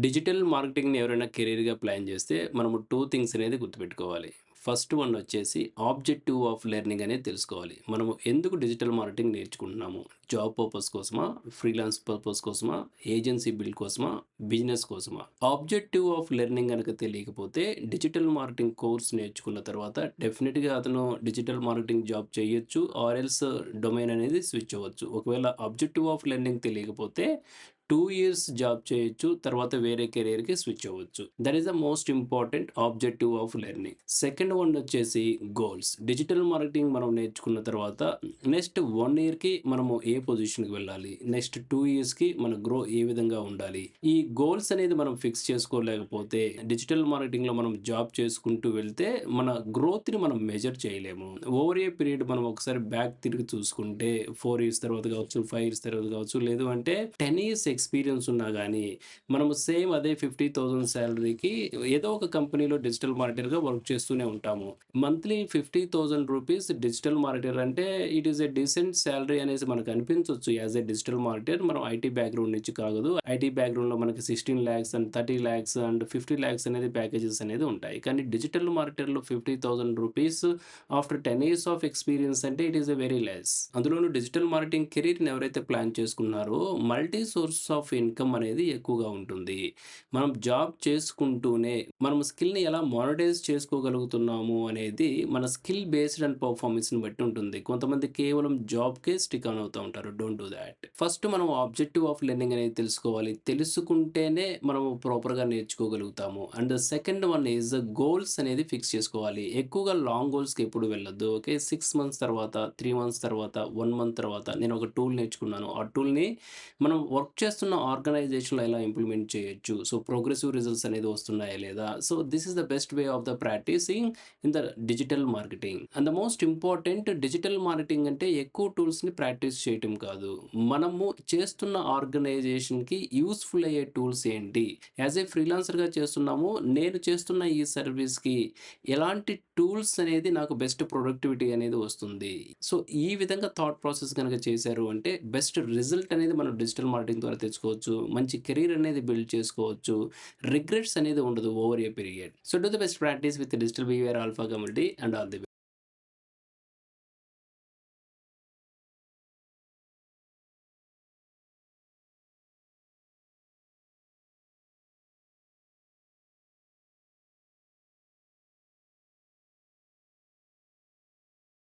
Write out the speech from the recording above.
Digital మార్కెటింగ్‌ని ఎవరైనా కెరియర్‌గా plan చేస్తే మనము 2 థింగ్స్ అనేది గుర్తుపెట్టుకోవాలి. ఫస్ట్ వన్ వచ్చేసి ఆబ్జెక్టివ్ ఆఫ్ లెర్నింగ్ అనేది తెలుసుకోవాలి. మనము ఎందుకు డిజిటల్ మార్కెటింగ్ నేర్చుకుంటున్నాము? జాబ్ పర్పస్ కోసమా? ఫ్రీలాన్స్ పర్పస్ కోసమా? ఏజెన్సీ బిల్డ్ కోసమా? బిజినెస్ కోసమా? ఆబ్జెక్టివ్ ఆఫ్ లెర్నింగ్ గనక తెలియకపోతే డిజిటల్ మార్కెటింగ్ కోర్స్ నేర్చుకున్న తర్వాత డెఫినిట్‌గా అతను డిజిటల్ మార్కెటింగ్ జాబ్ చేయొచ్చు. ఆర్ ఎల్స్ డొమైన్ అనేది స్విచ్ అవ్వచ్చు. ఒకవేళ ఆబ్జెక్టివ్ ఆఫ్ లెర్నింగ్ తెలియకపోతే 2 ఇయర్స్ జాబ్ చేయొచ్చు. తర్వాత వేరే కెరియర్‌కి స్విచ్ అవ్వచ్చు. That is the most important objective of learning. Second one వచ్చేసి గోల్స్. డిజిటల్ మార్కెటింగ్ మనం నేర్చుకున్న తర్వాత నెక్స్ట్ 1 ఇయర్‌కి మనము ఏ పొజిషన్‌కి వెళ్ళాలి? నెక్స్ట్ 2 ఇయర్స్‌కి మన గ్రో ఏ విధంగా ఉండాలి? ఈ గోల్స్ అనేది మనం ఫిక్స్ చేసుకోలేకపోతే డిజిటల్ మార్కెటింగ్‌లో మనం జాబ్ చేసుకుంటూ వెళ్తే మన గ్రోత్‌ని మనం మెజర్ చేయలేము. ఓవర్ ఏ పీరియడ్ మనం ఒకసారి బ్యాక్ తిరిగి చూసుకుంటే 4 ఇయర్స్ తర్వాత కావచ్చు, 5 ఇయర్స్ తర్వాత కావచ్చు, లేదు అంటే 10 ఇయర్స్ ఎక్స్‌పీరియన్స్ ఉన్నా గానీ, మనము సేమ్ అదే 50,000 సాలరీకి ఏదో ఒక కంపెనీలో డిజిటల్ మార్కెటర్‌గా వర్క్ చేస్తూనే ఉంటాము. మంత్లీ 50,000 రూపీస్ డిజిటల్ మార్కెటర్ అంటే it is a decent salary అనేసి మనకు అనిపించొచ్చు. యాస్ ఎ డిజిటల్ మార్కెటర్ మనం ఐటీ బ్యాక్‌గ్రౌండ్ నుంచి కాదు. ఐటీ బ్యాక్‌గ్రౌండ్‌లో మనకి 16,00,000 అండ్ 30,00,000 అండ్ 50,00,000 అనేది ప్యాకేజెస్ అనేది ఉంటాయి. కానీ డిజిటల్ మార్కెటర్‌లో 50,000 rupees after 10 years of experience అంటే it is a very less. అందులోనూ డిజిటల్ మార్కెటింగ్ కెరీర్‌ని ఎవరైతే ప్లాన్ చేసుకున్నారో మల్టీ సోర్స్ ఆఫ్ ఇన్‌కమ్ అనేది ఎక్కువగా ఉంటుంది. మనం జాబ్ చేసుకుంటూనే మనం స్కిల్‌ని ఎలా మానిటైజ్ చేసుకోగలుగుతున్నాము అనేది మన స్కిల్ బేస్డ్ అండ్ పెర్ఫార్మన్స్‌ని బట్టి ఉంటుంది. కొంతమంది కేవలం జాబ్‌కే స్టిక్ ఆన్ అవుతా ఉంటారు. Don't do that. ఫస్ట్ మనం ఆబ్జెక్టివ్ ఆఫ్ లెర్నింగ్ అనేది తెలుసుకోవాలి. తెలుసుకుంటేనే మనము ప్రాపర్‌గా నేర్చుకోగలుగుతాము. And second one is goals అనేది ఫిక్స్ చేసుకోవాలి. ఎక్కువగా లాంగ్ గోల్స్‌కి ఎప్పుడు వెళ్ళొద్దు. ఓకే. 6 మంత్స్ తర్వాత, 3 మంత్స్ తర్వాత, 1 మంత్ తర్వాత నేను ఒక టూల్ నేర్చుకున్నాను. ఆ టూల్‌ని మనం వర్క్ చేస్తున్న ఆర్గనైజేషన్‌లో ఎలా ఇంప్లిమెంట్ చేయొచ్చు? సో, ప్రోగ్రెసివ్ రిజల్ట్స్ అనేది వస్తున్నాయా లేదా? So, this is the best way of the practicing in the digital marketing. And the most important digital marketing అంటే ఎక్కువ టూల్స్‌ని ప్రాక్టీస్ చేయటం కాదు. మనము చేస్తున్న ఆర్గనైజేషన్‌కి యూజ్‌ఫుల్ అయ్యే టూల్స్ ఏంటి? యాస్ ఏ ఫ్రీలాన్సర్‌గా చేస్తున్నాము. నేను చేస్తున్న ఈ సర్వీస్‌కి ఎలాంటి టూల్స్ అనేది నాకు బెస్ట్ ప్రొడక్టివిటీ అనేది వస్తుంది. సో, ఈ విధంగా థాట్ ప్రాసెస్ గనక చేశారు అంటే బెస్ట్ రిజల్ట్ అనేది మనం డిజిటల్ మార్కెటింగ్ ద్వారా తెచ్చుకోవచ్చు. మంచి కెరీర్ అనేది బిల్డ్ చేసుకోవచ్చు. రిగ్రెట్స్ అనేది ఉండదు over a period. So, do the best practice with digital behaviour alpha community and all the